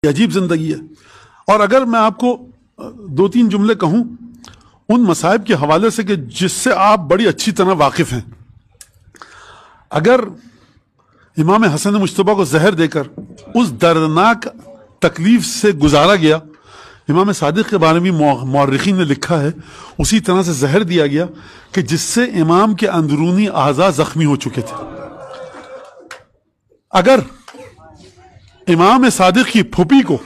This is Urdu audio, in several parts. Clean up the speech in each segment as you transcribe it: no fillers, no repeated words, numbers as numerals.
عجیب زندگی ہے۔ اور اگر میں آپ کو دو تین جملے کہوں ان مصائب کے حوالے سے کہ جس سے آپ بڑی اچھی طرح واقف ہیں، اگر امام حسن مجتبیٰ کو زہر دے کر اس دردناک تکلیف سے گزارا گیا، امام صادق کے بارے میں مورخین نے لکھا ہے اسی طرح سے زہر دیا گیا کہ جس سے امام کے اندرونی اعضاء زخمی ہو چکے تھے۔ اگر امام صادق کی پھوپھی کو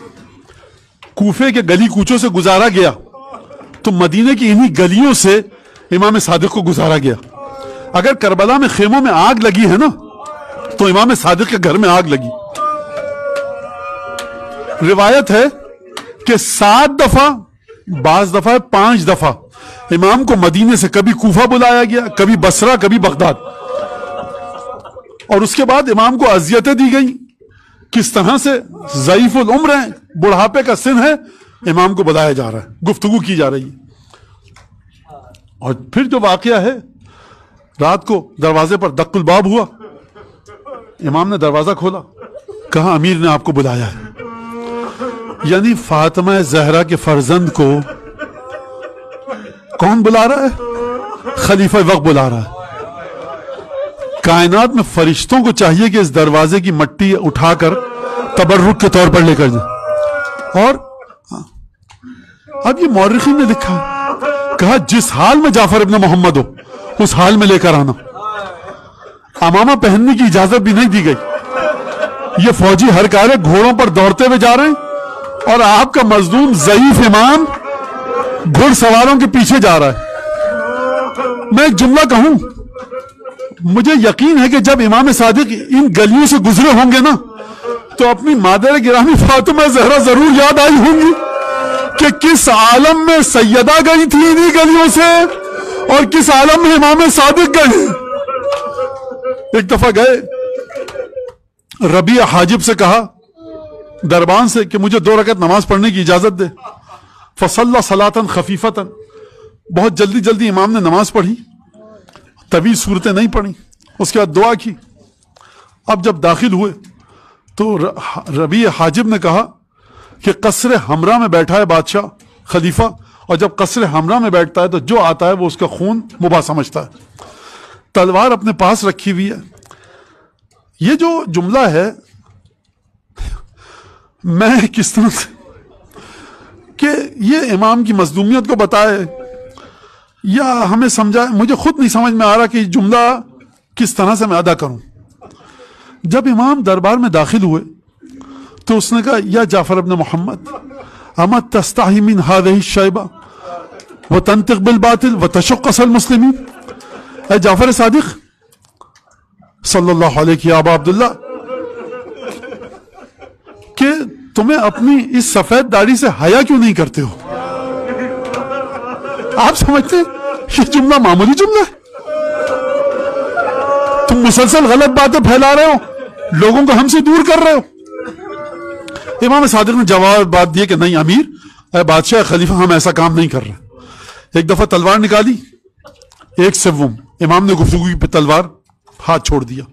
کوفے کے گلی کوچوں سے گزارا گیا تو مدینے کی انہی گلیوں سے امام صادق کو گزارا گیا۔ اگر کربلا میں خیموں میں آگ لگی ہے نا تو امام صادق کے گھر میں آگ لگی۔ روایت ہے کہ 7 دفعہ، بعض دفعہ 5 دفعہ امام کو مدینے سے کبھی کوفہ بلایا گیا، کبھی بصرہ، کبھی بغداد، اور اس کے بعد امام کو اذیتیں دی گئیں۔ کس طرح سے ضعیف العمر ہیں، بڑھاپے کا سن ہے، امام کو بلایا جا رہا ہے، گفتگو کی جا رہی ہے۔ اور پھر جو واقعہ ہے، رات کو دروازے پر دق الباب ہوا، امام نے دروازہ کھولا، کہا امیر نے آپ کو بلایا ہے۔ یعنی فاطمہ زہرا کے فرزند کو کون بلا رہا ہے؟ خلیفہ وقت بلا رہا ہے۔ کائنات میں فرشتوں کو چاہیے کہ اس دروازے کی مٹی اٹھا کر تبرک کے طور پر لے کر جائیں۔ اور اب یہ مورخین نے لکھا، کہا جس حال میں جعفر ابن محمد ہو اس حال میں لے کر آنا۔ امامہ پہننے کی اجازت بھی نہیں دی گئی۔ یہ فوجی ہر کارے گھوڑوں پر دوڑتے ہوئے جا رہے ہیں اور آپ کا مظلوم ضعیف امام گھڑ سواروں کے پیچھے جا رہا ہے۔ میں ایک جملہ کہوں، مجھے یقین ہے کہ جب امام صادق ان گلیوں سے گزرے ہوں گے نا تو اپنی مادر گرامی فاطمہ زہرا ضرور یاد آئی ہوں گی کہ کس عالم میں سیدہ گئی تھی انہی گلیوں سے اور کس عالم میں امام صادق گئے۔ ایک دفعہ گئے، ربیع حاجب سے کہا دربان سے کہ مجھے 2 رکعت نماز پڑھنے کی اجازت دے۔ فصلی صلاۃ خفیفۃ، بہت جلدی جلدی امام نے نماز پڑھی، طویل صورتیں نہیں پڑھی، اس کے بعد دعا کی۔ اب جب داخل ہوئے تو ربیع حاجب نے کہا کہ قصر حمراء میں بیٹھا ہے بادشاہ خلیفہ، اور جب قصر حمراء میں بیٹھتا ہے تو جو آتا ہے وہ اس کا خون مباح سمجھتا ہے۔ تلوار اپنے پاس رکھی ہوئی ہے۔ یہ جو جملہ ہے میں کس طرح سے کہ یہ امام کی مظلومیت کو بتائے یا ہمیں سمجھائے، مجھے خود نہیں سمجھ میں آ رہا کہ یہ جملہ کس طرح سے میں ادا کروں۔ جب امام دربار میں داخل ہوئے تو اس نے کہا یا جعفر ابن محمد اما تستحی من هذه الشیبہ وتنطق بالباطل وتشق عصا المسلمین۔ اے جعفر صادق صلی اللہ علیہ یا ابا عبداللہ، کہ تمہیں اپنی اس سفید داڑھی سے حیا کیوں نہیں کرتے ہو؟ آپ سمجھتے ہیں یہ جملہ معمولی جملہ ہے؟ تم مسلسل غلط باتیں پھیلا رہے ہو، لوگوں کو ہم سے دور کر رہے ہو۔ امام صادق نے جواب بات دیا کہ نہیں امیر، اے بادشاہ خلیفہ، ہم ایسا کام نہیں کر رہے۔ ایک دفعہ تلوار نکالی، 1/7 امام نے گفتگو کی، پہ تلوار ہاتھ چھوڑ دیا۔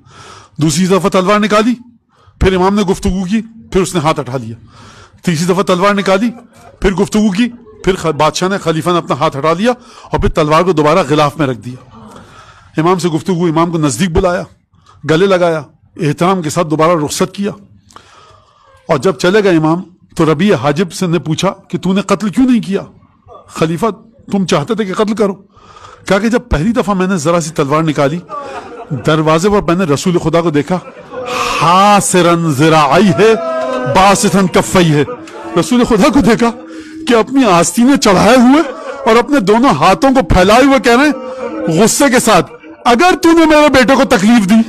دوسری دفعہ تلوار نکالی، پھر امام نے گفتگو کی، پھر اس نے ہاتھ اٹھا لیا۔ تیسری دفعہ تلوار نکالی، پھر گفتگو کی، پھر بادشاہ نے، خلیفہ نے اپنا ہاتھ ہٹا لیا اور پھر تلوار کو دوبارہ غلاف میں رکھ دیا۔ امام سے گفتگو، امام کو نزدیک بلایا، گلے لگایا، احترام کے ساتھ دوبارہ رخصت کیا۔ اور جب چلے گئے امام تو ربیع حاجب سے نے پوچھا کہ تو نے قتل کیوں نہیں کیا؟ خلیفہ تم چاہتے تھے کہ قتل کرو؟ کہا کہ جب پہلی دفعہ میں نے ذرا سی تلوار نکالی، دروازے پر میں نے رسول خدا کو دیکھا، حاسرن ذراعیہ باسطن کفیہ، رسول خدا کو دیکھا کہ اپنی آستینیں چڑھائے ہوئے اور اپنے دونوں ہاتھوں کو پھیلائے ہوئے کہہ رہے ہیں غصے کے ساتھ، اگر تو نے میرے بیٹے کو تکلیف دی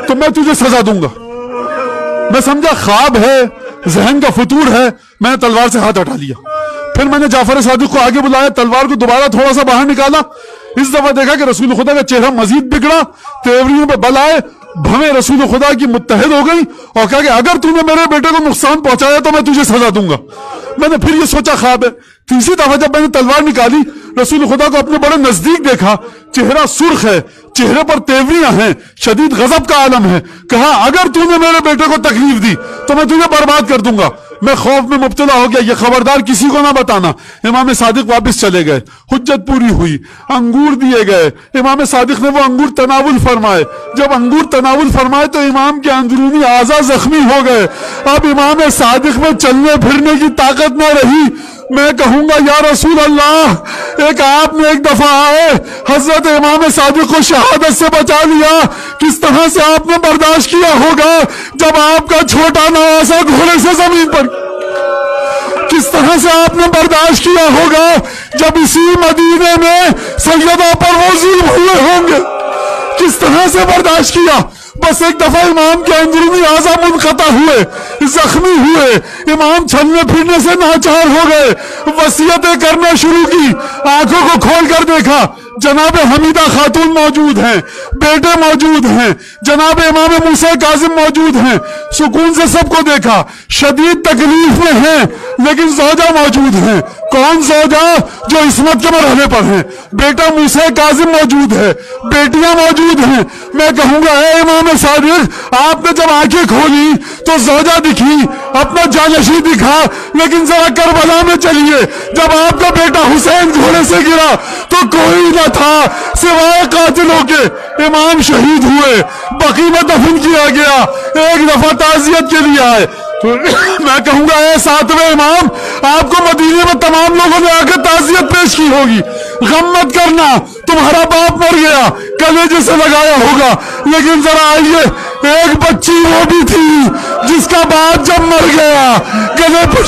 تو میں تجھے سزا دوں گا۔ میں سمجھا خواب ہے، ذہن کا فطور ہے، میں نے تلوار سے ہاتھ ہٹا لیا۔ پھر میں نے جعفر صادق کو آگے بلایا، تلوار کو دوبارہ تھوڑا سا باہر نکالا، اس دفعہ دیکھا کہ رسول خدا کا چہرہ مزید بگڑا، تیوریوں پہ بل آئے، بھویں رسول خدا کی متحد ہو گئی اور کہا کہ اگر تو نے میرے بیٹے کو نقصان پہنچایا تو میں تجھے سزا دوں گا۔ میں نے پھر یہ سوچا خواب ہے۔ تیسری دفعہ جب میں نے تلوار نکالی، رسول خدا کو اپنے بڑے نزدیک دیکھا، چہرہ سرخ ہے، چہرے پر تیوریاں ہیں، شدید غضب کا عالم ہے۔ کہا اگر تو نے میرے بیٹے کو تکلیف دی تو میں تجھے برباد کر دوں گا. میں خوف میں مبتلا ہو گیا, یہ خبردار کسی کو نہ بتانا. امام صادق واپس چلے گئے, حجت پوری ہوئی, انگور دیے گئے. امام صادق نے وہ انگور تناول فرمائے. جب انگور تناول فرمائے تو امام کے اندرونی اعضاء زخمی ہو گئے. اب امام صادق میں چلنے پھرنے کی طاقت نہ رہی. میں کہوں گا یا رسول اللہ, ایک آپ نے ایک دفعہ آئے حضرت امام صادق کو شہادت سے بچا لیا. کس طرح سے آپ نے برداشت کیا ہوگا جب آپ کا چھوٹا نواسا گھوڑے سے زمین پر, کس طرح سے آپ نے برداشت کیا ہوگا جب اسی مدینے میں سیدہ پر وہ ظلم ہوئے ہوں گے, کس طرح سے برداشت کیا. بس ایک دفعہ امام کے اندرونی اعضاء منقطع ہوئے, زخمی ہوئے, امام چلنے پھرنے سے ناچار ہو گئے, وصیتیں کرنا شروع کی. آنکھوں کو کھول کر دیکھا, جناب حمیدہ خاتون موجود ہیں, بیٹے موجود ہیں, جناب امام موسیٰ کاظم موجود ہیں. سکون سے سب کو دیکھا, شدید تکلیف میں ہیں لیکن زوجہ موجود ہیں. کون زوجہ؟ جو عصمت کے مرحلے پر ہیں. بیٹا موسیٰ کاظم موجود ہے, بیٹیاں موجود ہیں. میں کہوں گا اے امام صادق, آپ نے جب آنکھیں کھولی تو زوجہ دکھی, اپنا جانشین دکھا, لیکن ذرا کربلا میں چلیے. جب آپ کا بیٹا حسین گھوڑے سے گرا تو کوئی نہ تھا سوائے قاتلوں کے. امام شہید ہوئے, بقیع میں دفن کیا گیا. ایک دفعہ تعزیت کے لیے آئے. میں کہوں گا اے ساتویں امام, آپ کو مدینے میں تمام لوگوں نے آ کے تعزیت پیش کی ہوگی. غم مت کرنا, تمہارا باپ مر گیا, کلیجے سے لگایا ہوگا, لیکن ذرا آئیے, ایک بچی وہ بھی تھی جس کا باپ جب مر گیا گلے پر